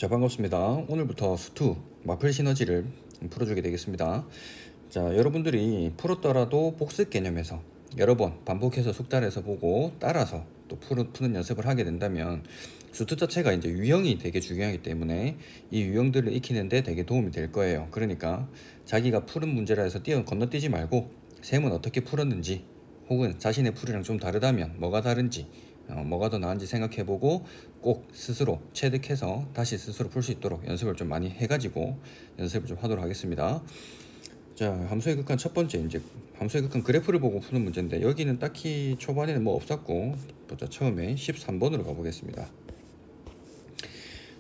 자, 반갑습니다. 오늘부터 수투 마플 시너지를 풀어주게 되겠습니다. 자, 여러분들이 풀었더라도 복습 개념에서 여러 번 반복해서 숙달해서 보고 따라서 또 푸는 연습을 하게 된다면 수투 자체가 이제 유형이 되게 중요하기 때문에 이 유형들을 익히는데 되게 도움이 될 거예요. 그러니까 자기가 푸른 문제라 해서 건너뛰지 말고 셈은 어떻게 풀었는지, 혹은 자신의 풀이랑 좀 다르다면 뭐가 다른지, 뭐가 더 나은지 생각해보고 꼭 스스로 체득해서 다시 스스로 풀 수 있도록 연습을 좀 많이 해가지고 연습을 좀 하도록 하겠습니다. 자, 함수의 극한 첫 번째, 이제 함수의 극한 그래프를 보고 푸는 문제인데, 여기는 딱히 초반에는 뭐 없었고, 보자. 처음에 13번으로 가보겠습니다.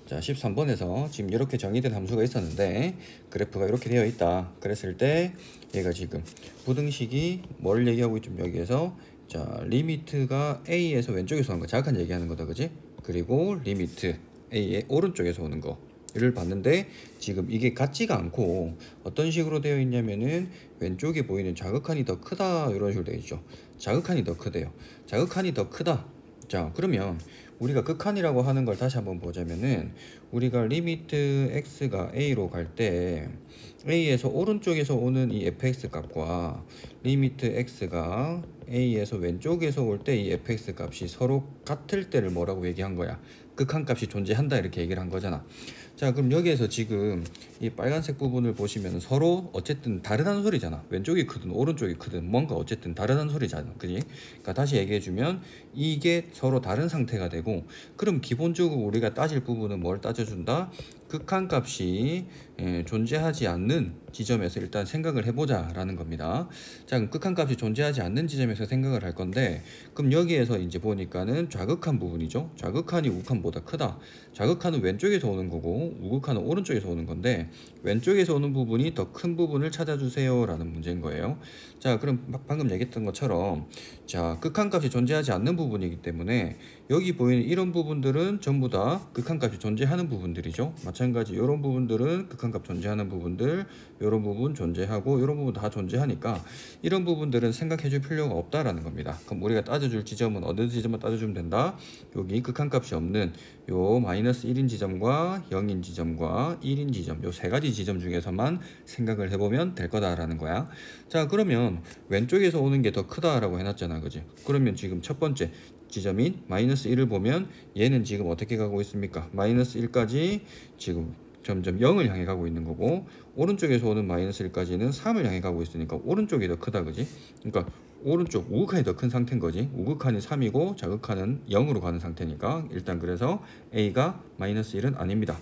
자, 13번에서 지금 이렇게 정의된 함수가 있었는데 그래프가 이렇게 되어 있다 그랬을 때, 얘가 지금 부등식이 뭘 얘기하고 있죠? 여기에서 자, 리미트가 A에서 왼쪽에서 오는 거 자극한 얘기하는 거다, 그지? 그리고 리미트 A의 오른쪽에서 오는 거를 봤는데, 지금 이게 같지가 않고 어떤 식으로 되어 있냐면은 왼쪽에 보이는 자극한이 더 크다 이런 식으로 되어 있죠. 자극한이 더 크대요. 자극한이 더 크다. 자, 그러면 우리가 극한이라고 하는 걸 다시 한번 보자면은, 우리가 리미트 x가 a로 갈 때 a에서 오른쪽에서 오는 이 fx 값과 리미트 x가 a에서 왼쪽에서 올 때 이 fx 값이 서로 같을 때를 뭐라고 얘기한 거야? 극한 값이 존재한다 이렇게 얘기를 한 거잖아. 자, 그럼 여기에서 지금 이 빨간색 부분을 보시면 서로 어쨌든 다르다는 소리잖아. 왼쪽이 크든 오른쪽이 크든 뭔가 어쨌든 다르다는 소리잖아, 그지? 그러니까 다시 얘기해주면 이게 서로 다른 상태가 되고, 그럼 기본적으로 우리가 따질 부분은 뭘 따져준다? 극한값이 존재하지 않는 지점에서 일단 생각을 해보자 라는 겁니다. 자, 그럼 극한값이 존재하지 않는 지점에서 생각을 할 건데, 그럼 여기에서 이제 보니까는 좌극한 부분이죠. 좌극한이 우극한보다 크다. 좌극한은 왼쪽에서 오는 거고 우극한은 오른쪽에서 오는 건데, 왼쪽에서 오는 부분이 더 큰 부분을 찾아주세요 라는 문제인 거예요. 자, 그럼 방금 얘기했던 것처럼, 자, 극한값이 존재하지 않는 부분이기 때문에 여기 보이는 이런 부분들은 전부 다 극한값이 존재하는 부분들이죠. 마찬가지 이런 부분들은 극한값 존재하는 부분들, 이런 부분 존재하고 이런 부분 다 존재하니까 이런 부분들은 생각해 줄 필요가 없다라는 겁니다. 그럼 우리가 따져줄 지점은 어느 지점만 따져주면 된다? 여기 극한값이 없는 요 마이너스 1인 지점과 0인 지점과 1인 지점, 요 세 가지 지점 중에서만 생각을 해보면 될 거다라는 거야. 자, 그러면 왼쪽에서 오는 게 더 크다라고 해놨잖아, 그지? 그러면 지금 첫 번째 지점인 마이너스 1을 보면 얘는 지금 어떻게 가고 있습니까? 마이너스 1까지 지금 점점 0을 향해 가고 있는 거고, 오른쪽에서 오는 마이너스 1까지는 3을 향해 가고 있으니까 오른쪽이 더 크다, 그지? 그러니까 오른쪽 우극한이 더 큰 상태인 거지. 우극한이 3이고 자극한은 0으로 가는 상태니까 일단 그래서 A가 마이너스 1은 아닙니다.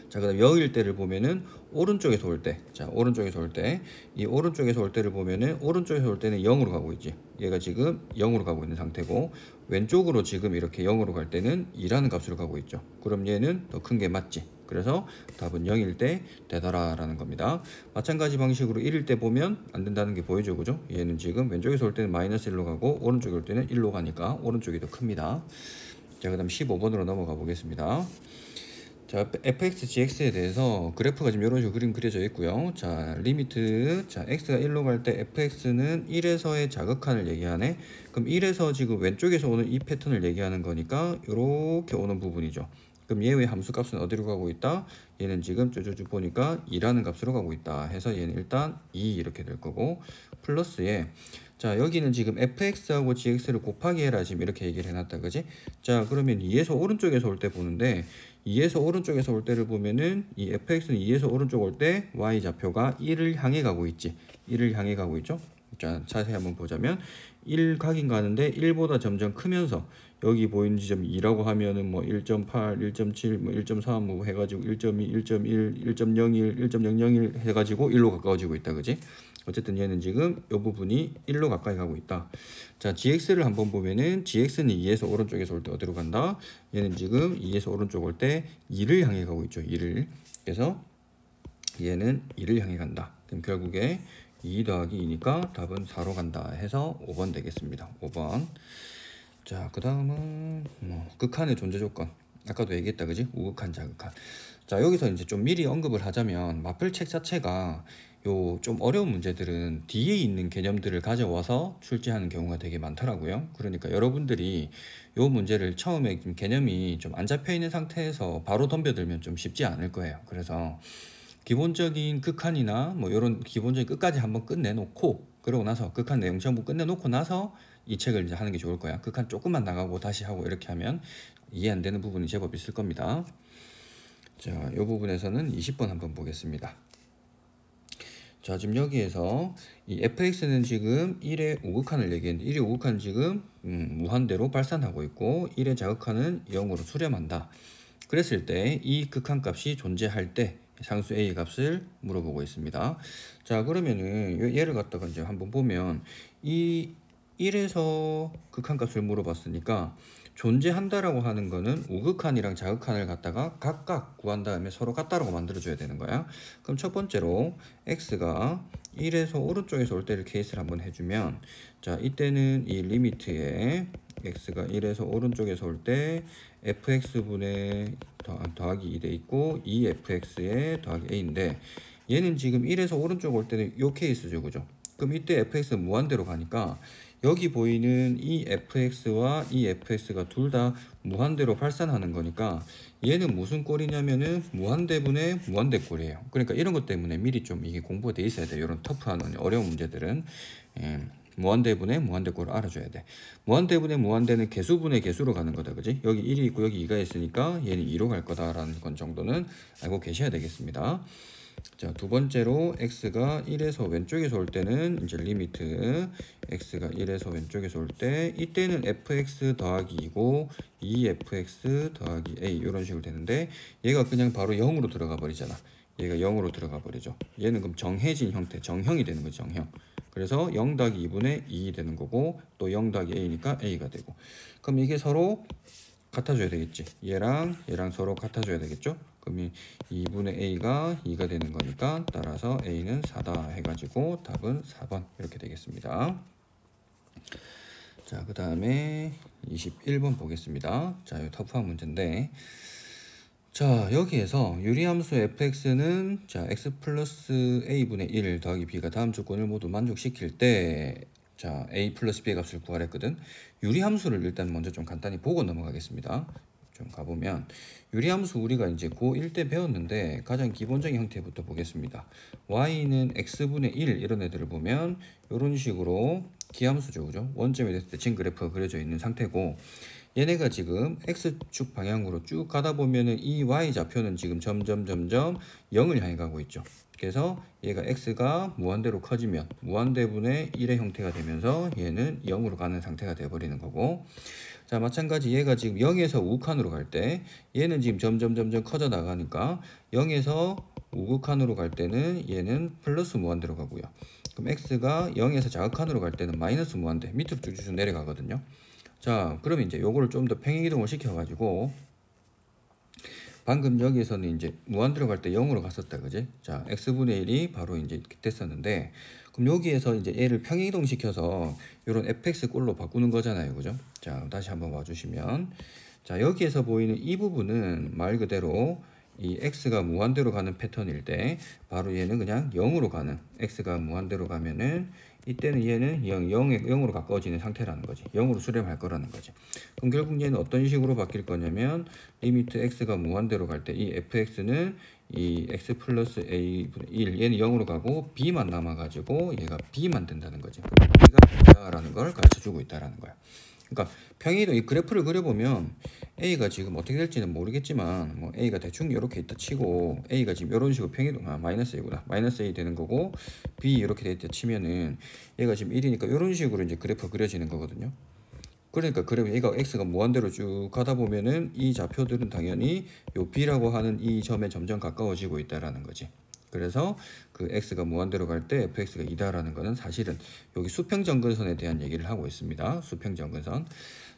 자, 그다음 여일 때를 보면은 오른쪽에서 올 때, 자, 오른쪽에서 올 때, 이 오른쪽에서 올 때를 보면은 오른쪽에서 올 때는 0으로 가고 있지. 얘가 지금 0으로 가고 있는 상태고, 왼쪽으로 지금 이렇게 0으로 갈 때는 2라는 값으로 가고 있죠. 그럼 얘는 더 큰 게 맞지. 그래서 답은 0일 때 되더라 라는 겁니다. 마찬가지 방식으로 1일 때 보면 안 된다는 게 보이죠, 그죠? 얘는 지금 왼쪽에서 올 때는 마이너스 1로 가고 오른쪽에 올 때는 1로 가니까 오른쪽이 더 큽니다. 자, 그 다음 15번으로 넘어가 보겠습니다. 자, fx, gx에 대해서 그래프가 지금 이런 식으로 그림 그려져 있고요. 자, 리미트, 자, x가 1로 갈 때 fx는 1에서의 자극한을 얘기하네. 그럼 1에서 지금 왼쪽에서 오는 이 패턴을 얘기하는 거니까 이렇게 오는 부분이죠. 그럼 얘의 함수 값은 어디로 가고 있다? 얘는 지금 쭈쭈쭈 보니까 2라는 값으로 가고 있다 해서 얘는 일단 2 이렇게 될 거고, 플러스에 자, 여기는 지금 fx하고 gx를 곱하기 해라 지금 이렇게 얘기를 해놨다, 그지? 자, 그러면 2에서 오른쪽에서 올 때 보는데, 2에서 오른쪽에서 올 때를 보면은 이 fx는 2에서 오른쪽 올 때 y좌표가 1을 향해 가고 있지. 1을 향해 가고 있죠. 자, 자세히 한번 보자면 1 가긴 가는데 1보다 점점 크면서 여기 보이는 지점이 2라고 하면은 뭐 1.8, 1.7, 뭐 1.3 뭐 해가지고 1.2, 1.1, 1.01, 1.001 해가지고 1로 가까워지고 있다, 그지? 어쨌든 얘는 지금 이 부분이 1로 가까이 가고 있다. 자, gx를 한번 보면은 gx는 2에서 오른쪽에서 올 때 어디로 간다? 얘는 지금 2에서 오른쪽 올 때 2를 향해 가고 있죠. 2를. 그래서 얘는 2를 향해 간다. 그럼 결국에 2 더하기 2니까 답은 4로 간다 해서 5번 되겠습니다. 5번. 자, 그 다음은 뭐 극한의 존재 조건. 아까도 얘기했다, 그지? 우극한, 자극한. 자, 여기서 이제 좀 미리 언급을 하자면 마플 책 자체가 요 좀 어려운 문제들은 뒤에 있는 개념들을 가져와서 출제하는 경우가 되게 많더라고요. 그러니까 여러분들이 요 문제를 처음에 좀 개념이 좀 안 잡혀 있는 상태에서 바로 덤벼들면 좀 쉽지 않을 거예요. 그래서 기본적인 극한이나 뭐 이런 기본적인 끝까지 한번 끝내놓고, 그러고 나서 극한 내용 전부 끝내놓고 나서 이 책을 이제 하는 게 좋을 거야. 극한 조금만 나가고 다시 하고 이렇게 하면 이해 안 되는 부분이 제법 있을 겁니다. 자, 이 부분에서는 20번 한번 보겠습니다. 자, 지금 여기에서 이 fx는 지금 1의 우극한을 얘기했는데 1의 우극한은 지금 무한대로 발산하고 있고 1의 자극한은 0으로 수렴한다. 그랬을 때 이 극한값이 존재할 때 상수 a 값을 물어보고 있습니다. 자, 그러면은 얘를 갖다가 이제 한번 보면 이 1에서 극한값을 물어봤으니까 존재한다라고 하는 거는 우극한이랑 자극한을 갖다가 각각 구한 다음에 서로 같다라고 만들어줘야 되는 거야. 그럼 첫 번째로 x가 1에서 오른쪽에서 올 때를 케이스를 한번 해주면, 자, 이때는 이 리미트에 x가 1에서 오른쪽에서 올 때 fx분의 더하기 2 돼 있고 2fx에 더하기 a인데, 얘는 지금 1에서 오른쪽 올 때는 요 케이스죠, 그죠? 그럼 이때 fx는 무한대로 가니까 여기 보이는 이 fx와 이 fx가 둘 다 무한대로 발산하는 거니까 얘는 무슨 꼴이냐면은 무한대분의 무한대 꼴이에요. 그러니까 이런 것 때문에 미리 좀 이게 공부가 돼 있어야 돼요. 이런 터프한 어려운 문제들은 무한대분의 무한대 꼴을 알아줘야 돼. 무한대분의 무한대는 개수분의 개수로 가는 거다, 그지? 여기 1이 있고 여기 2가 있으니까 얘는 2로 갈 거다라는 건 정도는 알고 계셔야 되겠습니다. 자, 두 번째로 x가 1에서 왼쪽에서 올 때는 이제 리미트 x가 1에서 왼쪽에서 올 때 이때는 fx 더하기 2고 2fx 더하기 a 이런 식으로 되는데, 얘가 그냥 바로 0으로 들어가 버리잖아. 얘가 0으로 들어가 버리죠. 얘는 그럼 정해진 형태, 정형이 되는 거죠, 정형. 그래서 0 더하기 2분의 2 되는 거고, 또 0 더하기 a니까 a가 되고, 그럼 이게 서로 같아줘야 되겠지. 얘랑 서로 같아줘야 되겠죠. 그럼 2분의 a가 2가 되는 거니까 따라서 a는 4다 해가지고 답은 4번 이렇게 되겠습니다. 자, 그 다음에 21번 보겠습니다. 자, 이 터프한 문제인데, 자, 여기에서 유리함수 fx는 자 x 플러스 a분의 1 더하기 b가 다음 조건을 모두 만족시킬 때, 자, a 플러스 b의 값을 구하랬거든. 유리함수를 일단 먼저 좀 간단히 보고 넘어가겠습니다. 좀 가보면 유리함수 우리가 이제 고1 때 배웠는데 가장 기본적인 형태부터 보겠습니다. y는 x분의 1 이런 애들을 보면 이런 식으로 기함수죠, 그죠? 원점에 됐을 때 진 그래프가 그려져 있는 상태고, 얘네가 지금 x축 방향으로 쭉 가다 보면은 이 y좌표는 지금 점점 0을 향해 가고 있죠. 그래서 얘가 x가 무한대로 커지면 무한대분의 1의 형태가 되면서 얘는 0으로 가는 상태가 되어버리는 거고, 자, 마찬가지 얘가 지금 0에서 우극한으로 갈 때 얘는 지금 점점 커져 나가니까 0에서 우극한으로 갈 때는 얘는 플러스 무한대로 가고요. 그럼 x가 0에서 자극한으로 갈 때는 마이너스 무한대 밑으로 쭉쭉 내려가거든요. 자, 그럼 이제 요거를 좀 더 평행이동을 시켜가지고 방금 여기에서는 이제 무한대로 갈 때 0으로 갔었다, 그지? 자, x분의 1이 바로 이제 됐었는데, 그럼 여기에서 이제 얘를 평행이동 시켜서 요런 fx 꼴로 바꾸는 거잖아요, 그죠? 자, 다시 한번 와주시면, 자, 여기에서 보이는 이 부분은 말 그대로 이 x가 무한대로 가는 패턴일 때 바로 얘는 그냥 0으로 가는, x가 무한대로 가면은 이때는 얘는 0으로 가까워지는 상태라는 거지. 0으로 수렴할 거라는 거지. 그럼 결국 얘는 어떤 식으로 바뀔 거냐면 리미트 x가 무한대로 갈 때 이 fx는 이 x 플러스 a 1 얘는 0으로 가고 b만 남아가지고 얘가 b만 된다는 거지. b가 b다라는 걸 가르쳐주고 있다라는 거야. 그러니까 평행이동 이 그래프를 그려보면 a가 지금 어떻게 될지는 모르겠지만 뭐 a가 대충 이렇게 있다 치고 a가 지금 이런 식으로 평행이동 마이너스 a구나, 마이너스 a 되는 거고 b 이렇게 돼 있다 치면은 얘가 지금 1이니까 이런 식으로 이제 그래프가 그려지는 거거든요. 그러니까 그러면 얘가 x가 무한대로 쭉 가다 보면은 이 좌표들은 당연히 요 b라고 하는 이 점에 점점 가까워지고 있다라는 거지. 그래서 그 x가 무한대로 갈 때 fx가 2다라는 거는 사실은 여기 수평정근선에 대한 얘기를 하고 있습니다. 수평정근선.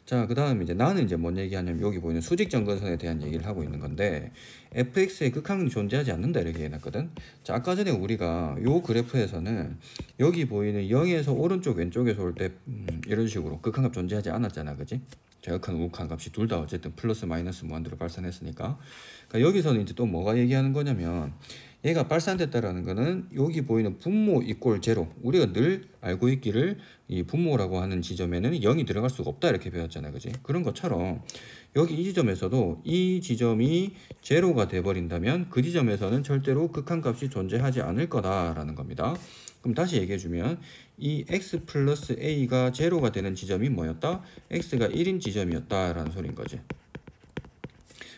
자, 그 다음 이제 나는 이제 뭔 얘기하냐면 여기 보이는 수직정근선에 대한 얘기를 하고 있는 건데 fx의 극한이 존재하지 않는다 이렇게 해놨거든. 자, 아까 전에 우리가 요 그래프에서는 여기 보이는 0에서 오른쪽 왼쪽에서 올 때 이런 식으로 극한값 존재하지 않았잖아, 그지? 자극한 우극한 값이 둘 다 어쨌든 플러스 마이너스 무한대로 발산했으니까. 그러니까 여기서는 이제 또 뭐가 얘기하는 거냐면 얘가 발산됐다라는 거는 여기 보이는 분모 이꼴 제로, 우리가 늘 알고 있기를 이 분모라고 하는 지점에는 0이 들어갈 수가 없다 이렇게 배웠잖아요, 그지? 그런 것처럼 여기 이 지점에서도 이 지점이 제로가 돼버린다면 그 지점에서는 절대로 극한값이 존재하지 않을 거다라는 겁니다. 그럼 다시 얘기해주면 이 x 플러스 a가 제로가 되는 지점이 뭐였다? x가 1인 지점이었다라는 소린 거지.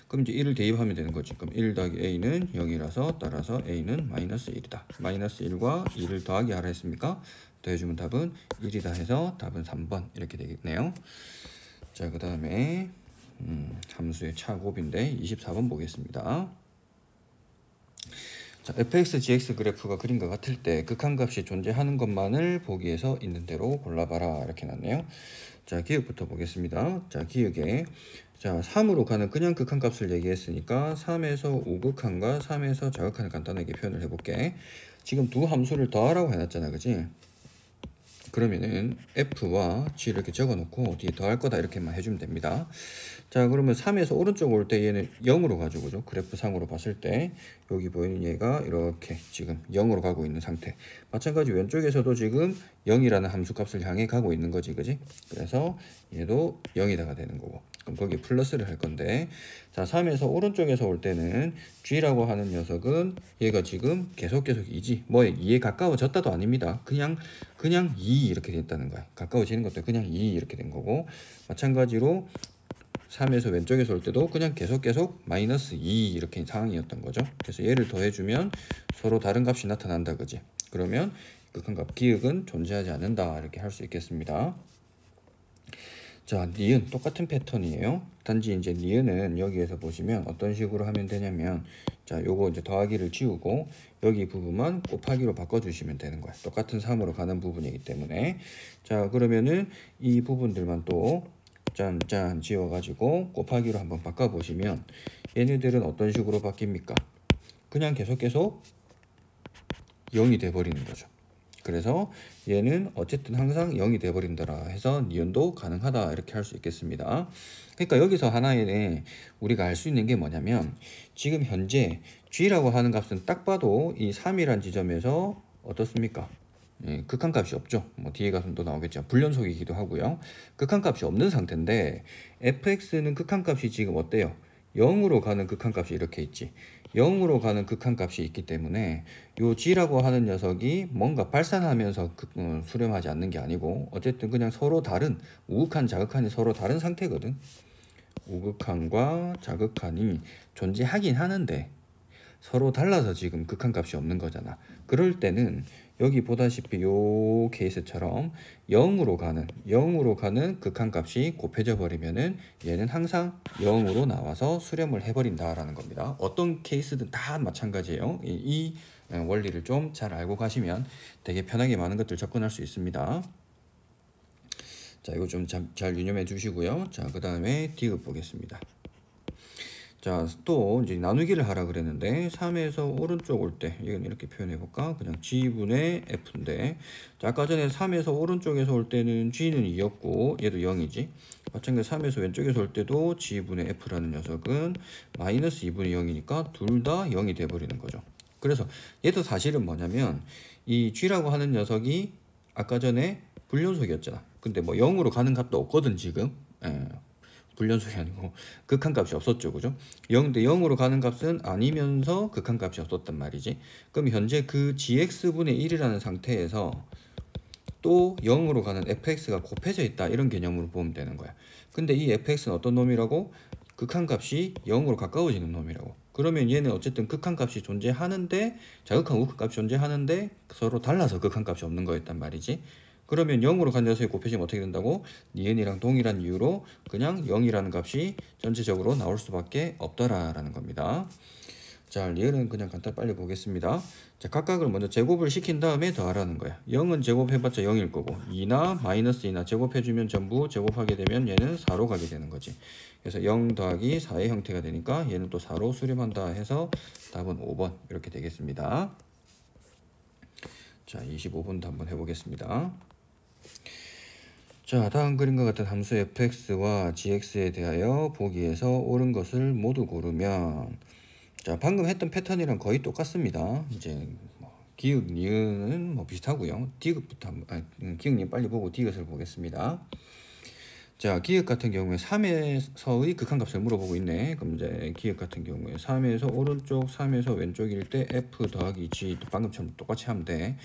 그럼 이제 1을 대입하면 되는 거지. 그럼 1 더하기 a는 0이라서 따라서 a는 마이너스 1이다. 마이너스 1과 2를 더하기 하라 했습니까? 더해주면 답은 1이다 해서 답은 3번 이렇게 되겠네요. 자, 그 다음에 함수의 차곱인데 24번 보겠습니다. 자, fx, gx 그래프가 그림과 같을 때 극한값이 존재하는 것만을 보기 위해서 있는 대로 골라봐라 이렇게 났네요. 자, 기억부터 보겠습니다. 자, 기억에 자 3으로 가는 그냥 극한값을 얘기했으니까 3에서 우극한과 3에서 자극한을 간단하게 표현을 해볼게. 지금 두 함수를 더하라고 해놨잖아, 그지? 그러면은 f와 g를 이렇게 적어놓고 뒤에 더할 거다 이렇게만 해주면 됩니다. 자, 그러면 3에서 오른쪽 올 때 얘는 0으로 가죠, 그죠? 그래프 상으로 봤을 때 여기 보이는 얘가 이렇게 지금 0으로 가고 있는 상태. 마찬가지 왼쪽에서도 지금 0이라는 함수 값을 향해 가고 있는 거지, 그지? 그래서 얘도 0이다가 되는 거고. 그럼 거기에 플러스를 할 건데, 자 3에서 오른쪽에서 올 때는 g라고 하는 녀석은 얘가 지금 계속 2지 뭐 2에 가까워졌다도 아닙니다. 그냥 2 이렇게 됐다는 거야. 가까워지는 것도 그냥 2 이렇게 된 거고, 마찬가지로 3에서 왼쪽에서 올 때도 그냥 계속 마이너스 2 이렇게 상황이었던 거죠. 그래서 얘를 더해주면 서로 다른 값이 나타난다, 그지? 그러면 극한값 기억은 존재하지 않는다 이렇게 할 수 있겠습니다. 자, 니은 똑같은 패턴이에요. 단지 이제 니은은 여기에서 보시면 어떤 식으로 하면 되냐면, 자, 요거 이제 더하기를 지우고 여기 부분만 곱하기로 바꿔주시면 되는 거야. 똑같은 3으로 가는 부분이기 때문에. 자, 그러면은 이 부분들만 또 짠짠 지워가지고 곱하기로 한번 바꿔보시면 얘네들은 어떤 식으로 바뀝니까? 그냥 계속 0이 돼버리는 거죠. 그래서 얘는 어쨌든 항상 0이 돼버린다라 해서 니은도 가능하다 이렇게 할 수 있겠습니다. 그러니까 여기서 하나의 우리가 알 수 있는 게 뭐냐면, 지금 현재 g라고 하는 값은 딱 봐도 이 3이란 지점에서 어떻습니까? 예, 극한값이 없죠. 뭐 뒤에 가서 또 나오겠죠. 불연속이기도 하고요. 극한값이 없는 상태인데 fx는 극한값이 지금 어때요? 0으로 가는 극한값이 이렇게 있지. 0으로 가는 극한값이 있기 때문에 요 g라고 하는 녀석이 뭔가 발산하면서 수렴하지 않는 게 아니고 어쨌든 그냥 서로 다른 우극한 자극한이 서로 다른 상태거든. 우극한과 자극한이 존재하긴 하는데 서로 달라서 지금 극한값이 없는 거잖아. 그럴 때는 여기 보다시피 요 케이스처럼 0으로 가는 극한값이 곱해져 버리면은 얘는 항상 0으로 나와서 수렴을 해버린다라는 겁니다. 어떤 케이스든 다 마찬가지예요. 이 원리를 좀 잘 알고 가시면 되게 편하게 많은 것들 접근할 수 있습니다. 자, 이거 좀 잘 유념해 주시고요. 자, 그 다음에 디귿 보겠습니다. 자, 또 이제 나누기를 하라 그랬는데 3에서 오른쪽 올 때 이건 이렇게 표현해 볼까? 그냥 g분의 f인데, 자, 아까 전에 3에서 오른쪽에서 올 때는 g는 2였고 얘도 0이지. 마찬가지 3에서 왼쪽에서 올 때도 g분의 f라는 녀석은 마이너스 2분의 0이니까 둘 다 0이 돼 버리는 거죠. 그래서 얘도 사실은 뭐냐면 이 g라고 하는 녀석이 아까 전에 불연속이었잖아. 근데 뭐 0으로 가는 값도 없거든 지금. 불연속이 아니고 극한값이 없었죠, 그죠? 0 대 0으로 가는 값은 아니면서 극한값이 없었단 말이지. 그럼 현재 그 gx분의 1이라는 상태에서 또 0으로 가는 fx가 곱해져 있다 이런 개념으로 보면 되는 거야. 근데 이 fx는 어떤 놈이라고? 극한값이 0으로 가까워지는 놈이라고. 그러면 얘는 어쨌든 극한값이 존재하는데, 자극한 우극값이 존재하는데 서로 달라서 극한값이 없는 거였단 말이지. 그러면 0으로 간 녀석이 곱해지면 어떻게 된다고? 니은이랑 동일한 이유로 그냥 0이라는 값이 전체적으로 나올 수밖에 없더라라는 겁니다. 자, 니은은 그냥 간단히 빨리 보겠습니다. 자, 각각을 먼저 제곱을 시킨 다음에 더하라는 거야. 0은 제곱해봤자 0일 거고 2나 마이너스 2나 제곱해주면 전부 제곱하게 되면 얘는 4로 가게 되는 거지. 그래서 0 더하기 4의 형태가 되니까 얘는 또 4로 수렴한다 해서 답은 5번 이렇게 되겠습니다. 자, 25번도 한번 해보겠습니다. 자, 다음 그림과 같은 함수 fx와 gx에 대하여 보기에서 옳은 것을 모두 고르면, 자, 방금 했던 패턴이랑 거의 똑같습니다. 이제 뭐 기역, 니은은 뭐 비슷하고요. 디귿부터 기역, 니은 빨리 보고 디귿을 보겠습니다. 자, 기역 같은 경우에 3에서의 극한값을 물어보고 있네. 그럼 이제 기역 같은 경우에 3에서 오른쪽, 3에서 왼쪽일 때 f 더하기 g, 방금처럼 똑같이 하면 돼.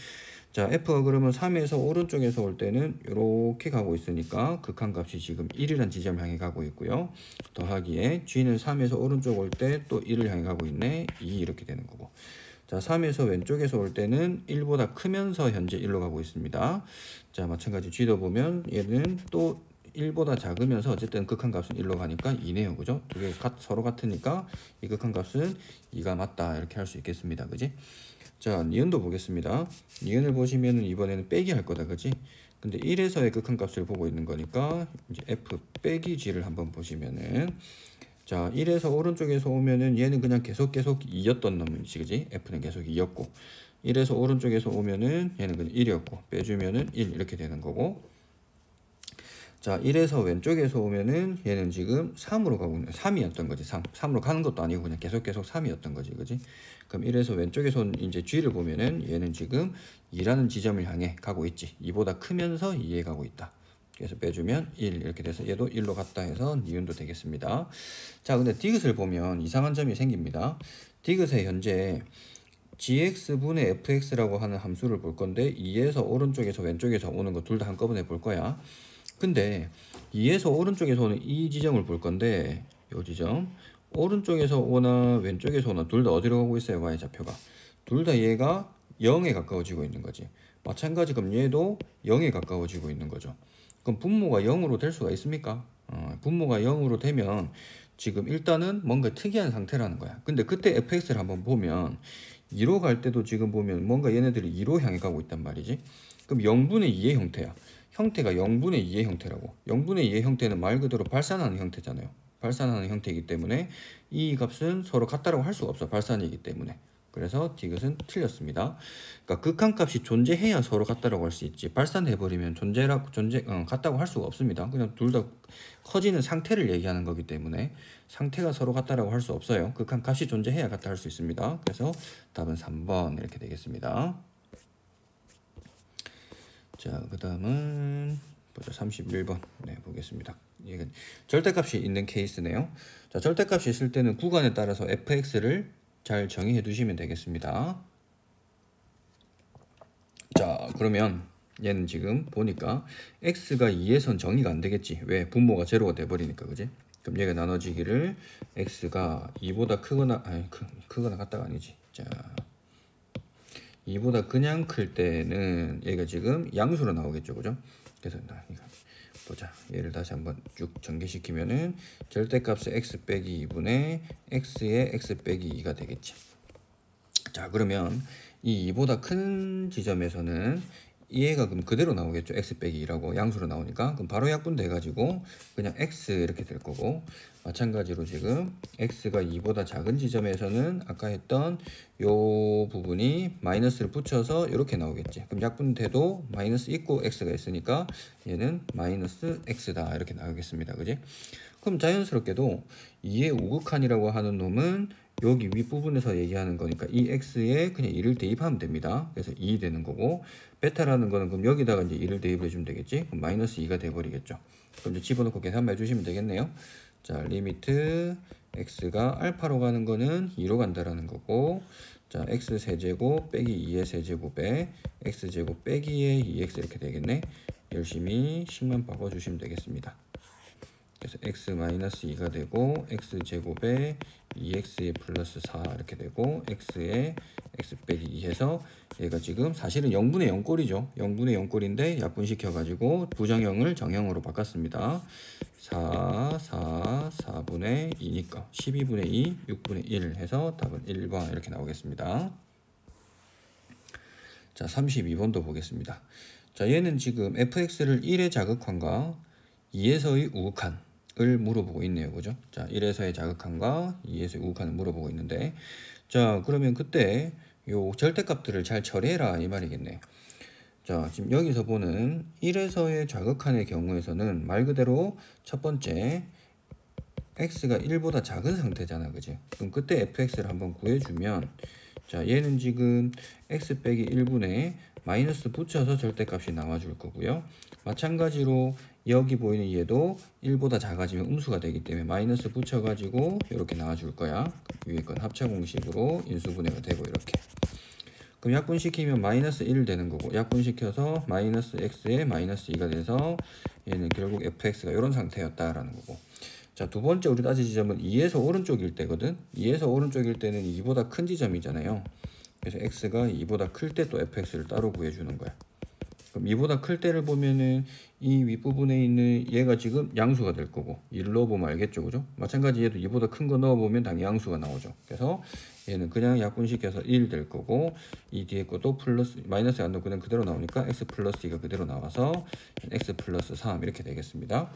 자, f가 그러면 3에서 오른쪽에서 올 때는 이렇게 가고 있으니까 극한값이 지금 1이라는 지점을 향해 가고 있고요. 더하기에 g는 3에서 오른쪽 올 때 또 1을 향해 가고 있네. 2 이렇게 되는 거고. 자, 3에서 왼쪽에서 올 때는 1보다 크면서 현재 1로 가고 있습니다. 자, 마찬가지 g도 보면 얘는 또 1보다 작으면서 어쨌든 극한값은 1로 가니까 2네요. 그죠? 두 개 서로 같으니까 이 극한값은 2가 맞다. 이렇게 할 수 있겠습니다. 그지? 자, 니은도 보겠습니다. 니은을 보시면은 이번에는 빼기 할 거다. 그지? 근데 1에서의 극한값을 보고 있는 거니까 이제 f 빼기 g를 한번 보시면은, 자, 1에서 오른쪽에서 오면은 얘는 그냥 계속 2였던 놈이지. 그지? f는 계속 2였고, 1에서 오른쪽에서 오면은 얘는 그냥 1이었고, 빼주면은 1 이렇게 되는 거고, 자, 1에서 왼쪽에서 오면은 얘는 지금 3으로 가고 있는 3이었던 거지. 3으로 가는 것도 아니고 그냥 계속 3이었던 거지. 그지? 그럼 1에서 왼쪽에서 온 이제 g를 보면은 얘는 지금 2라는 지점을 향해 가고 있지. 2보다 크면서 2에 가고 있다. 그래서 빼주면 1 이렇게 돼서 얘도 1로 갔다 해서 니은도 되겠습니다. 자, 근데 디귿을 보면 이상한 점이 생깁니다. 디귿에 현재 gx분의 fx라고 하는 함수를 볼 건데 2에서 오른쪽에서 왼쪽에서 오는 거 둘 다 한꺼번에 볼 거야. 근데 2에서 오른쪽에서 오는 이 지점을 볼 건데, 이 지점 오른쪽에서 오나 왼쪽에서 오나 둘 다 어디로 가고 있어요? y좌표가 둘 다 얘가 0에 가까워지고 있는 거지. 마찬가지 그럼 얘도 0에 가까워지고 있는 거죠. 그럼 분모가 0으로 될 수가 있습니까? 분모가 0으로 되면 지금 일단은 뭔가 특이한 상태라는 거야. 근데 그때 fx를 한번 보면 2로 갈 때도 지금 보면 뭔가 얘네들이 2로 향해 가고 있단 말이지. 그럼 0분의 2의 형태야. 형태가 0분의 2의 형태라고. 0분의 2의 형태는 말 그대로 발산하는 형태잖아요. 발산하는 형태이기 때문에 이 값은 서로 같다라고 할 수가 없어. 발산이기 때문에. 그래서 디귿은 틀렸습니다. 그러니까 극한값이 존재해야 서로 같다라고 할 수 있지. 발산해버리면 같다고 할 수가 없습니다. 그냥 둘 다 커지는 상태를 얘기하는 거기 때문에 상태가 서로 같다라고 할 수 없어요. 극한값이 존재해야 같다 할 수 있습니다. 그래서 답은 3번 이렇게 되겠습니다. 자, 그 다음은 보자. 31번 네, 보겠습니다. 이건 절대값이 있는 케이스네요. 자, 절대값이 있을 때는 구간에 따라서 fx를 잘 정의해 두시면 되겠습니다. 자, 그러면 얘는 지금 보니까 x가 2에선 정의가 안 되겠지. 왜? 분모가 제로가 돼버리니까. 그지? 그럼 얘가 나눠지기를 x가 2보다 크거나 크거나 같다가 아니지. 자, 2보다 그냥 클 때는 얘가 지금 양수로 나오겠죠. 그죠? 그래서 이거 보자. 얘를 다시 한번 쭉 전개시키면은 절대값의 x 빼기 2분의 x의 x 빼기 2가 되겠지. 자, 그러면 이 2보다 큰 지점에서는 얘가 그럼 그대로 나오겠죠. x 빼기 2라고 양수로 나오니까. 그럼 바로 약분돼 가지고 그냥 x 이렇게 될 거고, 마찬가지로 지금 x가 2보다 작은 지점에서는 아까 했던 요 부분이 마이너스를 붙여서 이렇게 나오겠지. 그럼 약분돼도 마이너스 있고 x가 있으니까 얘는 마이너스 x다 이렇게 나오겠습니다. 그지? 그럼 자연스럽게도 2의 우극한이라고 하는 놈은 여기 윗부분에서 얘기하는 거니까 이 x에 그냥 2를 대입하면 됩니다. 그래서 2 되는 거고, 베타라는 거는 그럼 여기다가 이제 2를 대입해 주면 되겠지. 그럼 마이너스 2가 돼 버리겠죠. 그럼 이제 집어넣고 계산만 해주시면 되겠네요. 자, 리미트 x가 알파로 가는 거는 2로 간다라는 거고, 자, x 세제곱 빼기 2의 세제곱에 x 제곱 빼기의 2x 이렇게 되겠네. 열심히 식만 바꿔주시면 되겠습니다. 그래서 x-2가 되고 x 제곱에 2x 플러스 4 이렇게 되고 x에 x 빼기 2 해서 얘가 지금 사실은 0분의 0 꼴이죠. 0분의 0 꼴인데 약분시켜 가지고 부정형을 정형으로 바꿨습니다. 4분의 2니까 12분의 2, 6분의 1 해서 답은 1번 이렇게 나오겠습니다. 자, 32번도 보겠습니다. 자, 얘는 지금 fx를 1의 자극한과 2에서의 우극한을 물어보고 있네요. 그죠? 자, 1에서의 자극한과 2에서의 우극한을 물어보고 있는데, 자, 그러면 그때 요 절대값들을 잘 처리해라 이 말이겠네. 자, 지금 여기서 보는 1에서의 좌극한의 경우에서는 말 그대로 첫 번째 x가 1보다 작은 상태잖아, 그지? 그럼 그때 fx를 한번 구해주면, 자, 얘는 지금 x 빼기 1분의 마이너스 붙여서 절대값이 나와줄 거고요. 마찬가지로 여기 보이는 얘도 1보다 작아지면 음수가 되기 때문에 마이너스 붙여가지고 이렇게 나와줄 거야. 위에 건 합차 공식으로 인수분해가 되고 이렇게. 그럼 약분시키면 마이너스 1 되는 거고, 약분시켜서 마이너스 x에 마이너스 2가 돼서 얘는 결국 fx가 이런 상태였다라는 거고. 자, 두 번째 우리 따질 지점은 2에서 오른쪽일 때거든. 2에서 오른쪽일 때는 2보다 큰 지점이잖아요. 그래서 x가 2보다 클 때 또 fx를 따로 구해주는 거야. 그럼 2보다 클 때를 보면은 이 윗부분에 있는 얘가 지금 양수가 될 거고, 1을 넣어보면 알겠죠, 그죠? 마찬가지 얘도 2보다 큰 거 넣어보면 당연히 양수가 나오죠. 그래서 얘는 그냥 약분시켜서 1 될 거고, 이 뒤에 것도 플러스 마이너스 안 넣고 그냥 그대로 나오니까 x 플러스 2가 그대로 나와서 x 플러스 3 이렇게 되겠습니다.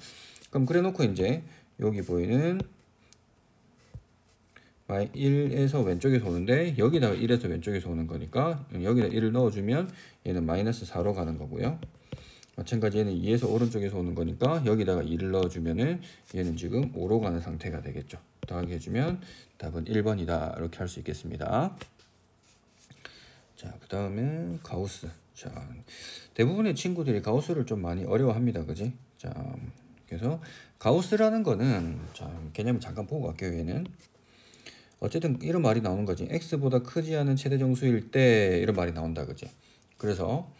그럼 그래놓고 이제 여기 보이는 1에서 왼쪽에서 오는데 여기다가 1에서 왼쪽에서 오는 거니까 여기다 1을 넣어주면 얘는 마이너스 4로 가는 거고요. 마찬가지 얘는 2에서 오른쪽에서 오는 거니까 여기다가 2를 넣어주면은 얘는 지금 5로 가는 상태가 되겠죠. 더하기 해주면 답은 1번이다 이렇게 할 수 있겠습니다. 자, 그 다음에 가우스. 자, 대부분의 친구들이 가우스를 좀 많이 어려워합니다, 그지? 자, 그래서 가우스라는 거는, 자, 개념을 잠깐 보고 갈게요. 얘는 어쨌든 이런 말이 나오는 거지. x보다 크지 않은 최대 정수일 때 이런 말이 나온다, 그지? 그래서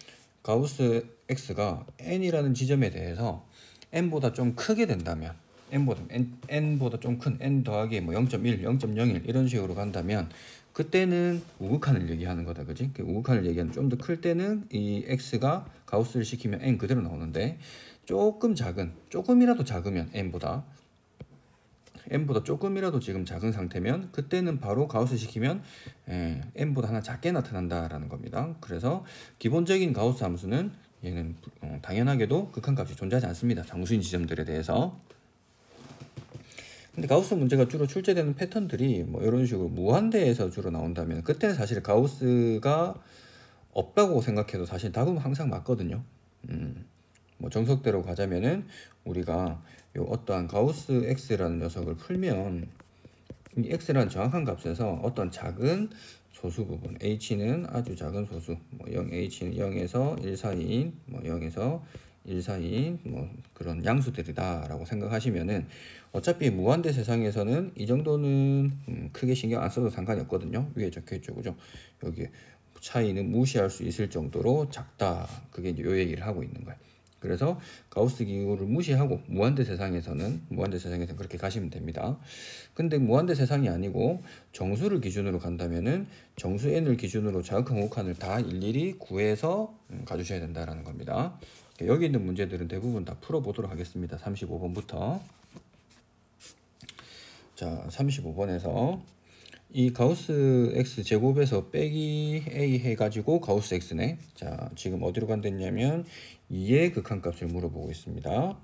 가우스 x가 n이라는 지점에 대해서 n보다 좀 크게 된다면, n보다 좀 큰 n 더하기 뭐 0.1, 0.01 이런 식으로 간다면 그때는 우극한을 얘기하는 거다, 그지? 우극한을 얘기하는, 좀 더 클 때는 이 x가 가우스를 시키면 n 그대로 나오는데, 조금 작은, 조금이라도 작으면 n보다 조금이라도 지금 작은 상태면 그때는 바로 가우스 시키면 n보다 하나 작게 나타난다라는 겁니다. 그래서 기본적인 가우스 함수는 얘는 당연하게도 극한값이 존재하지 않습니다. 정수인 지점들에 대해서. 근데 가우스 문제가 주로 출제되는 패턴들이 뭐 이런 식으로 무한대에서 주로 나온다면 그때는 사실 가우스가 없다고 생각해도 사실 답은 항상 맞거든요. 뭐 정석대로 가자면은 우리가 요 어떠한 가우스 x라는 녀석을 풀면 이 x라는 정확한 값에서 어떤 작은 소수 부분 h는 아주 작은 소수 뭐 0h는 0에서 1 사이인 뭐 0에서 1 사이인 뭐 그런 양수들이다 라고 생각하시면은 어차피 무한대 세상에서는 이 정도는 크게 신경 안 써도 상관이 없거든요. 위에 적혀 있죠, 그죠? 여기 차이는 무시할 수 있을 정도로 작다, 그게 이제 요 얘기를 하고 있는 거예요. 그래서 가우스 기호를 무시하고 무한대 세상에서는 그렇게 가시면 됩니다. 근데 무한대 세상이 아니고 정수를 기준으로 간다면은 정수 n을 기준으로 자극한 우극한을 다 일일이 구해서 가주셔야 된다라는 겁니다. 여기 있는 문제들은 대부분 다 풀어보도록 하겠습니다. 35번부터. 자, 35번에서 이 가우스 x 제곱에서 빼기 a 해가지고 가우스 x네. 자, 지금 어디로 간댔냐면 2의 극한값을 물어보고 있습니다.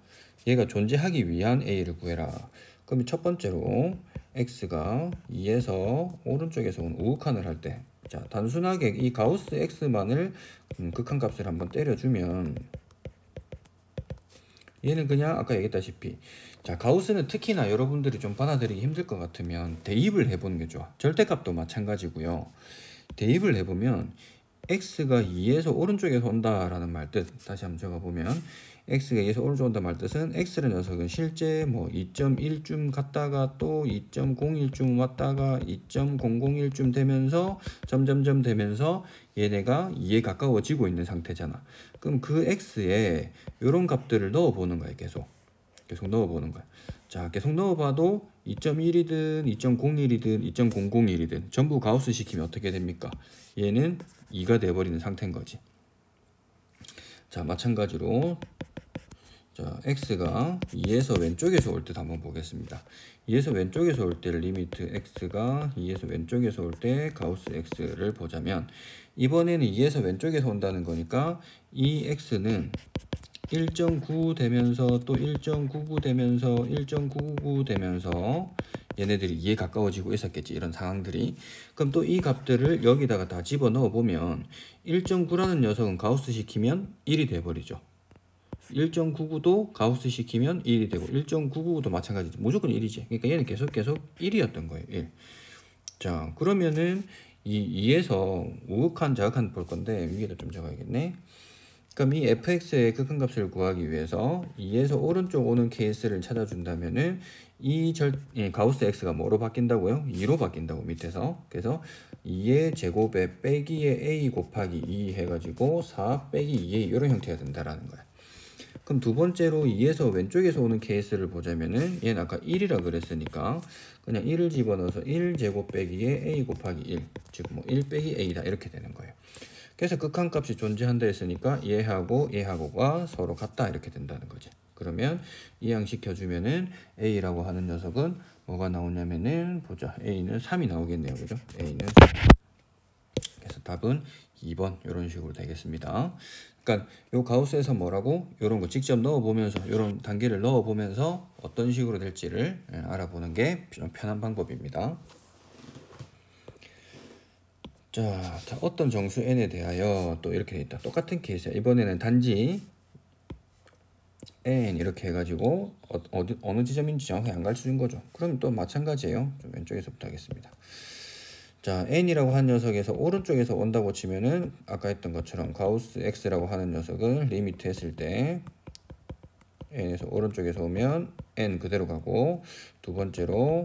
얘가 존재하기 위한 a를 구해라. 그럼 첫 번째로 x가 2에서 오른쪽에서 온 우극한을 할 때, 자, 단순하게 이 가우스 x만을 극한값을 한번 때려주면 얘는 그냥 아까 얘기했다시피, 자, 가우스는 특히나 여러분들이 좀 받아들이기 힘들 것 같으면 대입을 해보는 게 좋아. 절대값도 마찬가지고요. 대입을 해보면 x가 2에서 오른쪽에서 온다라는 말 뜻, 다시 한번 적어보면 x가 2에서 오른쪽 온다 말 뜻은 x라는 녀석은 실제 뭐 2.1쯤 갔다가 또 2.01쯤 왔다가 2.001쯤 되면서 점점점 되면서 얘네가 2에 가까워지고 있는 상태잖아. 그럼 그 x에 이런 값들을 넣어보는 거야. 계속 넣어보는 거야. 자, 계속 넣어봐도 2.1이든 2.01이든 2.001이든 전부 가우스 시키면 어떻게 됩니까? 얘는 2가 돼버리는 상태인 거지. 자, 마찬가지로 자, x가 2에서 왼쪽에서 올 때 한번 보겠습니다. 2에서 왼쪽에서 올 때 리미트 x가 2에서 왼쪽에서 올 때 가우스 x를 보자면 이번에는 2에서 왼쪽에서 온다는 거니까 이 x는 1.9 되면서 또 1.99 되면서 1.99 되면서 얘네들이 2에 가까워지고 있었겠지. 이런 상황들이. 그럼 또 이 값들을 여기다가 다 집어넣어 보면 1.9라는 녀석은 가우스 시키면 1이 돼버리죠. 1.99도 가우스 시키면 1이 되고 1.999도 마찬가지죠. 무조건 1이지. 그러니까 얘는 계속 1이었던 거예요. 1. 자, 그러면은 이 2에서 우극한 자극한 볼 건데 위에다 좀 적어야겠네. 그럼 이 fx의 극한값을 구하기 위해서 2에서 오른쪽 오는 케이스를 찾아준다면은 가우스 x가 뭐로 바뀐다고요? 2로 바뀐다고 밑에서. 그래서 2의 제곱에 빼기의 a 곱하기 2 해가지고 4 빼기 2a 이런 형태가 된다라는 거야. 그럼 두 번째로 2에서 왼쪽에서 오는 케이스를 보자면은 얘는 아까 1이라 그랬으니까 그냥 1을 집어넣어서 1제곱 빼기에 a 곱하기 1, 즉 뭐 1 빼기 a다 이렇게 되는 거예요. 그래서 극한값이 존재한다 했으니까 얘하고가 서로 같다 이렇게 된다는 거지. 그러면 이항시켜주면은 a라고 하는 녀석은 뭐가 나오냐면은 보자. a는 3이 나오겠네요. 그죠? a는 3. 그래서 답은 2번 이런 식으로 되겠습니다. 그러니까 요 가우스에서 뭐라고 요런 거 직접 넣어보면서 요런 단계를 넣어보면서 어떤 식으로 될지를 알아보는 게 좀 편한 방법입니다. 자, 어떤 정수 n에 대하여 또 이렇게 돼 있다. 똑같은 케이스야. 이번에는 단지 n 이렇게 해가지고 어느 지점인지 정확히 안 가르쳐준 거죠. 그럼 또 마찬가지예요. 좀 왼쪽에서부터 하겠습니다. 자, n이라고 한 녀석에서 오른쪽에서 온다고 치면은 아까 했던 것처럼 가우스 x라고 하는 녀석을 리미트 했을 때 n에서 오른쪽에서 오면 n 그대로 가고, 두 번째로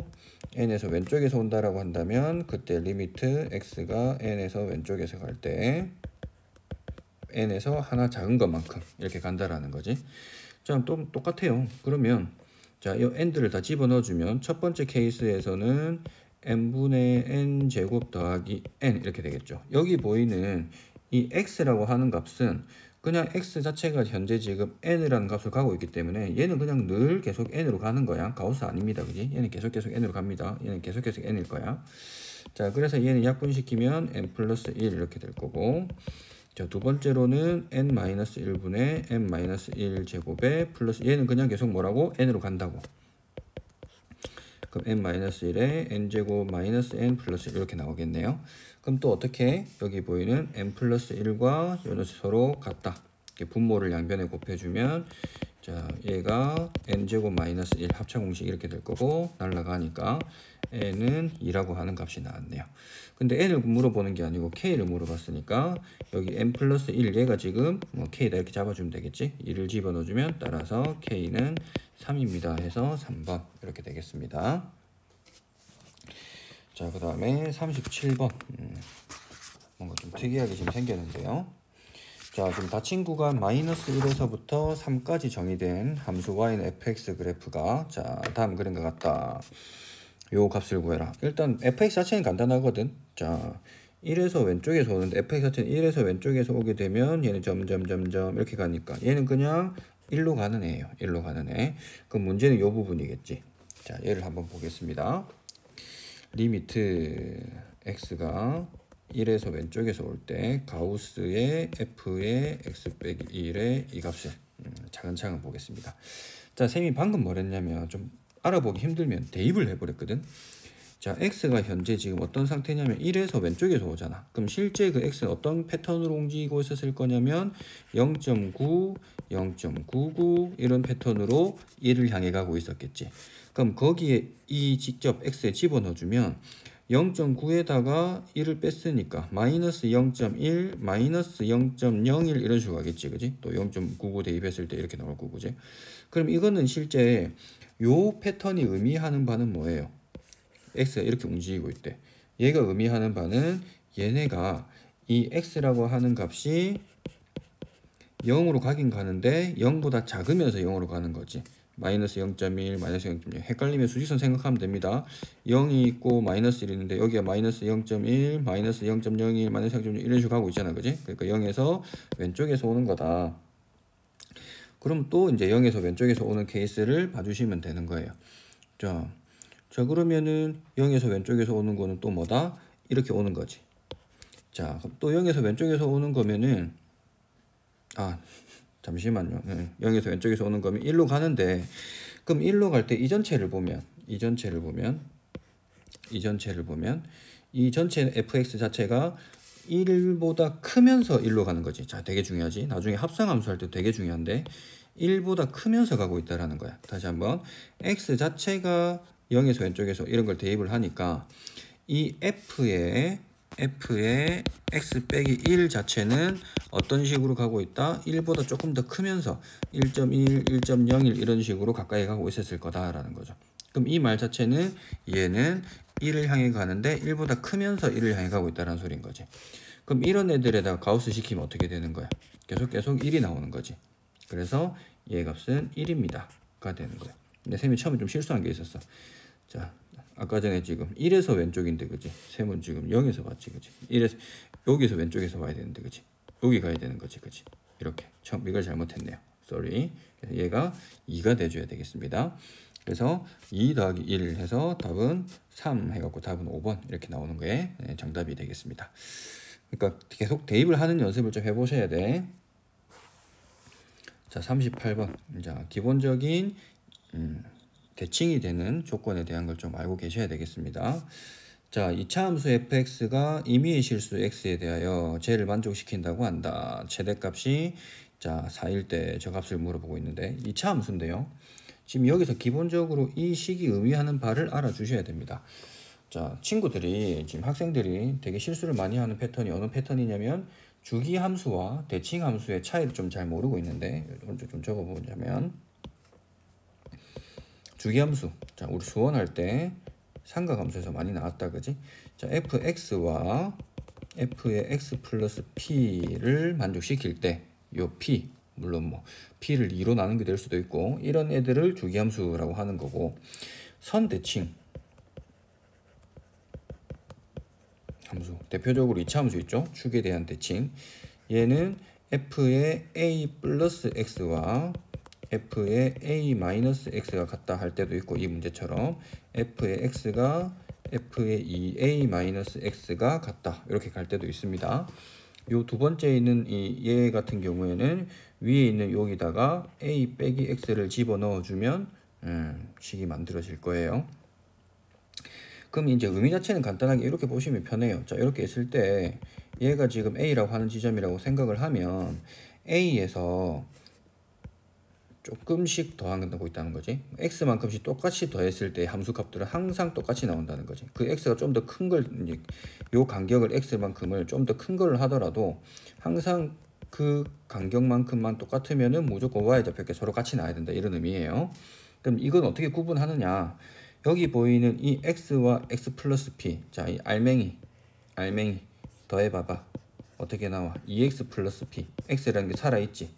n에서 왼쪽에서 온다라고 한다면 그때 리미트 x가 n에서 왼쪽에서 갈 때 n에서 하나 작은 것만큼 이렇게 간다라는 거지. 자, 또 똑같아요. 그러면 자, 이 n들을 다 집어넣어주면 첫 번째 케이스에서는 n분의 n 제곱 더하기 n 이렇게 되겠죠. 여기 보이는 이 x라고 하는 값은 그냥 x 자체가 현재 지금 n이라는 값을 가고 있기 때문에 얘는 그냥 늘 계속 n으로 가는 거야. 가우스 아닙니다. 그지? 얘는 계속 n으로 갑니다. 얘는 계속 n일 거야. 자, 그래서 얘는 약분시키면 n 플러스 1 이렇게 될 거고, 자, 두 번째로는 n-1분의 n-1 제곱에 플러스, 얘는 그냥 계속 뭐라고? n으로 간다고. 그럼 n-1에 n제곱 마이너스 n 플러스 이렇게 나오겠네요. 그럼 또 어떻게? 여기 보이는 n 플러스 1과 요는 서로 같다. 이렇게 분모를 양변에 곱해주면 자, 얘가 n제곱 마이너스 1 합차 공식 이렇게 될 거고, 날라가니까 n은 2라고 하는 값이 나왔네요. 근데 n을 물어보는 게 아니고 k를 물어봤으니까 여기 n 플러스 1 얘가 지금 뭐 k다 이렇게 잡아주면 되겠지. 2를 집어넣어주면 따라서 k는 3입니다 해서 3번 이렇게 되겠습니다. 자, 그 다음에 37번 뭔가 좀 특이하게 지금 생겼는데요. 자, 지금 닫힌 구간 마이너스 1에서부터 3까지 정의된 함수 y는 fx 그래프가, 자, 다음 그림과 같다. 요 값을 구해라. 일단 fx 자체는 간단하거든. 자, 1에서 왼쪽에서 오는데 fx 자체는 1에서 왼쪽에서 오게 되면 얘는 점점점점 이렇게 가니까 얘는 그냥 1로 가는 애예요. 1로 가는 애. 그럼 문제는 요 부분이겠지. 자, 얘를 한번 보겠습니다. 리미트 x가 1에서 왼쪽에서 올 때 가우스의 f의 x 빼기 1의 이 값을 차근차근 보겠습니다. 자, 쌤이 방금 뭐랬냐면 좀 알아보기 힘들면 대입을 해버렸거든. 자, x가 현재 지금 어떤 상태냐면 1에서 왼쪽에서 오잖아. 그럼 실제 그 x는 어떤 패턴으로 움직이고 있었을 거냐면 0.9, 0.99 이런 패턴으로 1을 향해 가고 있었겠지. 그럼 거기에 이 직접 x에 집어넣어주면 0.9에다가 1을 뺐으니까 마이너스 0.1, 마이너스 0.01 이런 식으로 가겠지, 그지? 또 0.99 대입했을 때 이렇게 나올 거고, 그지? 그럼 이거는 실제 요 패턴이 의미하는 바는 뭐예요? x가 이렇게 움직이고 있대. 얘가 의미하는 바는 얘네가 이 x라고 하는 값이 0으로 가긴 가는데 0보다 작으면서 0으로 가는 거지. 마이너스 0.1, 마이너스 0.1 헷갈리면 수직선 생각하면 됩니다. 0이 있고 마이너스 1이 있는데 여기가 마이너스 0.1, 마이너스 0.01, 마이너스 0.1 이런 식으로 가고 있잖아, 그지? 그러니까 0에서 왼쪽에서 오는 거다. 그럼 또 이제 0에서 왼쪽에서 오는 케이스를 봐주시면 되는 거예요. 자, 그러면은 0에서 왼쪽에서 오는 거는 또 뭐다? 이렇게 오는 거지. 자, 또 0에서 왼쪽에서 오는 거면은 잠시만요. 0에서 왼쪽에서 오는 거면 1로 가는데, 그럼 1로 갈 때 이 전체를 보면 이 전체를 보면 이 전체 fx 자체가 1보다 크면서 1로 가는 거지. 자, 되게 중요하지. 나중에 합성함수 할 때 되게 중요한데 1보다 크면서 가고 있다라는 거야. 다시 한번 x 자체가 0에서 왼쪽에서 이런 걸 대입을 하니까 이 f의 x 빼기 1 자체는 어떤 식으로 가고 있다? 1보다 조금 더 크면서 1.1, 1.01 이런 식으로 가까이 가고 있었을 거다라는 거죠. 그럼 이 말 자체는 얘는 1을 향해 가는데 1보다 크면서 1을 향해 가고 있다는 소리인 거지. 그럼 이런 애들에다가 가우스 시키면 어떻게 되는 거야? 계속 1이 나오는 거지. 그래서 얘 값은 1입니다 가 되는 거야. 근데 쌤이 처음에 좀 실수한 게 있었어. 자, 아까 전에 지금 1에서 왼쪽인데 그지? 쌤은 지금 0에서 봤지 그지? 1에서 여기서 왼쪽에서 봐야 되는데 그지? 여기 가야 되는 거지 그지? 이렇게 처음 이걸 잘못했네요. sorry. 그래서 얘가 2가 돼줘야 되겠습니다. 그래서 2 더하기 1 해서 답은 3 해갖고 답은 5번 이렇게 나오는 게 정답이 되겠습니다. 그러니까 계속 대입을 하는 연습을 좀 해보셔야 돼. 자, 38번. 자, 기본적인 대칭이 되는 조건에 대한 걸 좀 알고 계셔야 되겠습니다. 자, 2차 함수 fx가 임의의 실수 x에 대하여 쟤를 만족시킨다고 한다. 최대값이 자 4일 때 저 값을 물어보고 있는데 2차 함수인데요. 지금 여기서 기본적으로 이 식이 의미하는 바를 알아주셔야 됩니다. 자, 친구들이 지금 학생들이 되게 실수를 많이 하는 패턴이 어느 패턴이냐면 주기 함수와 대칭 함수의 차이를 좀 잘 모르고 있는데 먼저 좀 적어보자면 주기 함수. 자, 우리 수원할 때 삼각함수에서 많이 나왔다 그지? 자, fx와 f의 x 플러스 p를 만족시킬 때 요 p 물론 뭐 p를 2로 나누게 될 수도 있고 이런 애들을 주기함수라고 하는 거고 선대칭 함수 대표적으로 2차 함수 있죠. 축에 대한 대칭 얘는 f의 a 플러스 x와 f의 a 마이너스 x가 같다 할 때도 있고 이 문제처럼 f의 x가 f의 2a 마이너스 x가 같다 이렇게 갈 때도 있습니다. 요 두 번째 있는 이 얘 같은 경우에는 위에 있는 여기다가 a 빼기 x를 집어넣어 주면 식이 만들어질 거예요. 그럼 이제 의미 자체는 간단하게 이렇게 보시면 편해요. 자, 이렇게 있을 때 얘가 지금 a라고 하는 지점이라고 생각을 하면 a에서 조금씩 더한다고 있다는 거지. x만큼씩 똑같이 더했을 때 함수값들은 항상 똑같이 나온다는 거지. 그 x가 좀 더 큰 걸 이제 요 간격을 x만큼을 좀 더 큰 걸 하더라도 항상 그 간격만큼만 똑같으면은 무조건 y좌표 서로 같이 나와야 된다 이런 의미예요. 그럼 이건 어떻게 구분하느냐? 여기 보이는 이 x와 x 플러스 p, 자, 이 알맹이 더해봐봐. 어떻게 나와? 2x 플러스 p, x라는 게 살아있지.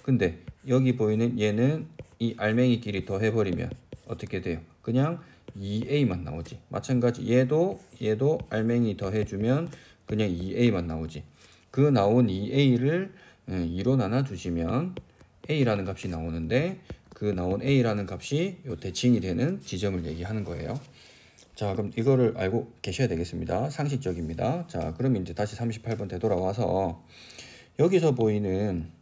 근데 여기 보이는 얘는 이 알맹이끼리 더해버리면 어떻게 돼요? 그냥 2a만 나오지. 마찬가지 얘도 알맹이 더해주면 그냥 2a만 나오지. 그 나온 2a를 2로 나눠주시면 a라는 값이 나오는데 그 나온 a라는 값이 요 대칭이 되는 지점을 얘기하는 거예요. 자, 그럼 이거를 알고 계셔야 되겠습니다. 상식적입니다. 자, 그러면 이제 다시 38번 되돌아와서 여기서 보이는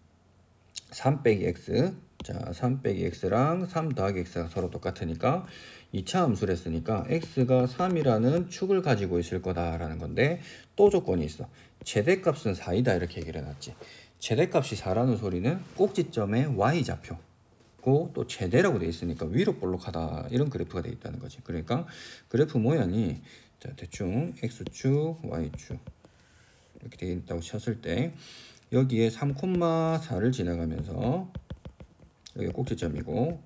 3 빼기 x, 자, 3 빼기 x랑 3 더하기 x가 서로 똑같으니까 2차 함수를 했으니까 x가 3이라는 축을 가지고 있을 거다라는 건데 또 조건이 있어. 최대값은 4이다 이렇게 얘기를 해놨지. 최대값이 4라는 소리는 꼭지점의 y좌표고 또 최대라고 돼 있으니까 위로 볼록하다 이런 그래프가 돼 있다는 거지. 그러니까 그래프 모양이 자, 대충 x축, y축 이렇게 돼 있다고 쳤을 때 여기에 3,4를 지나가면서 여기 꼭지점이고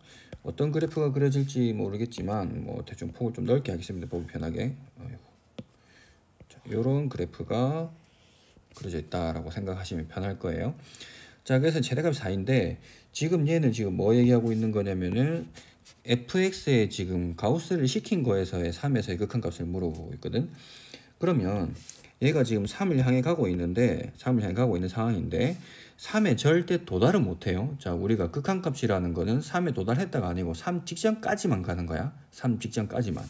어떤 그래프가 그려질지 모르겠지만 뭐 대충 폭을 좀 넓게 하겠습니다. 보기 편하게. 자, 이런 그래프가 그려져 있다라고 생각하시면 편할 거예요. 자, 그래서 최대값이 4인데 지금 얘는 지금 뭐 얘기하고 있는 거냐면은 fx에 지금 가우스를 시킨 거에서의 3에서의 극한값을 물어보고 있거든. 그러면 얘가 지금 3을 향해 가고 있는데 3을 향해 가고 있는 상황인데 3에 절대 도달은 못해요. 자, 우리가 극한값이라는 거는 3에 도달했다가 아니고 3 직전까지만 가는 거야. 3 직전까지만.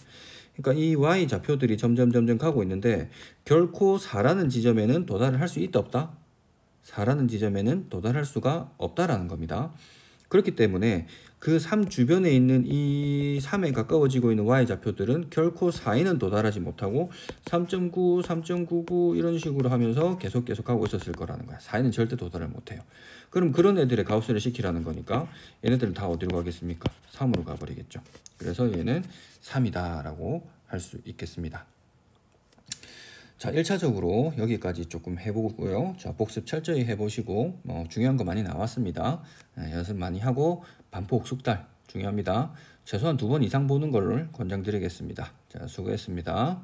그러니까 이 y좌표들이 점점 가고 있는데 결코 4라는 지점에는 도달을 할 수 있다 없다? 4라는 지점에는 도달할 수가 없다라는 겁니다. 그렇기 때문에 그 3 주변에 있는 이 3에 가까워지고 있는 y좌표들은 결코 4에는 도달하지 못하고 3.9, 3.99 이런 식으로 하면서 계속 가고 있었을 거라는 거야. 4에는 절대 도달을 못해요. 그럼 그런 애들의 가우스를 시키라는 거니까 얘네들은 다 어디로 가겠습니까? 3으로 가버리겠죠. 그래서 얘는 3이다 라고 할 수 있겠습니다. 자, 1차적으로 여기까지 조금 해보고요. 자, 복습 철저히 해보시고 중요한 거 많이 나왔습니다. 연습 많이 하고 반복 숙달 중요합니다. 최소한 2번 이상 보는 걸 권장드리겠습니다. 자, 수고했습니다.